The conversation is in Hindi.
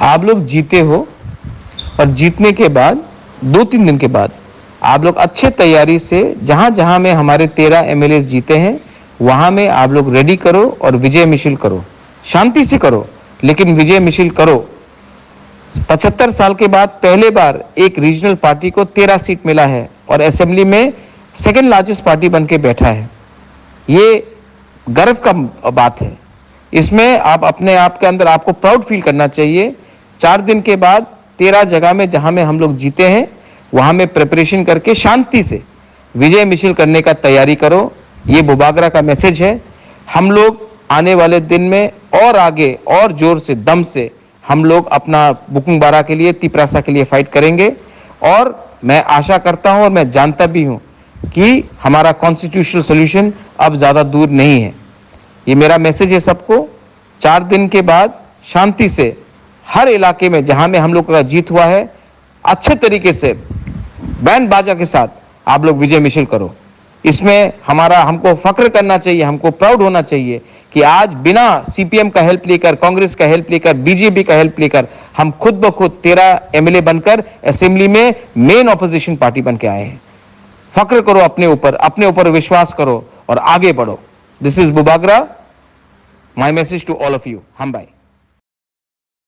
आप लोग जीते हो और जीतने के बाद 2-3 दिन के बाद आप लोग अच्छे तैयारी से जहां जहां में हमारे 13 एमएलए जीते हैं वहां में आप लोग रेडी करो और विजय मिছিল करो, शांति से करो, लेकिन विजय मिছিল करो। 75 साल के बाद पहले बार एक रीजनल पार्टी को 13 सीट मिला है और असेंबली में सेकंड लार्जेस्ट पार्टी बन के बैठा है। ये गर्व का बात है। इसमें आप अपने आप के अंदर आपको प्राउड फील करना चाहिए। 4 दिन के बाद 13 जगह में जहां में हम लोग जीते हैं वहां में प्रिपरेशन करके शांति से विजय मिছিল करने का तैयारी करो। ये बुबागरा का मैसेज है। हम लोग आने वाले दिन में और आगे और जोर से दम से हम लोग अपना बुकिंग बारा के लिए तिपरासा के लिए फाइट करेंगे और मैं आशा करता हूं और मैं जानता भी हूं कि हमारा कॉन्स्टिट्यूशनल सॉल्यूशन अब ज्यादा दूर नहीं है। ये मेरा मैसेज है सबको। 4 दिन के बाद शांति से हर इलाके में जहां में हम लोग का जीत हुआ है अच्छे तरीके से बैंड बाजा के साथ आप लोग विजय मिছিল करो। इसमें हमको फख्र करना चाहिए, हमको प्राउड होना चाहिए कि आज बिना सीपीएम का हेल्प लेकर, कांग्रेस का हेल्प लेकर, बीजेपी का हेल्प लेकर हम खुद ब खुद 13 एमएलए बनकर असेंबली में मेन ऑपोजिशन पार्टी बन के आए हैं। फख्र करो अपने ऊपर विश्वास करो और आगे बढ़ो। This is Bubagra, my message to all of you. हम बाय।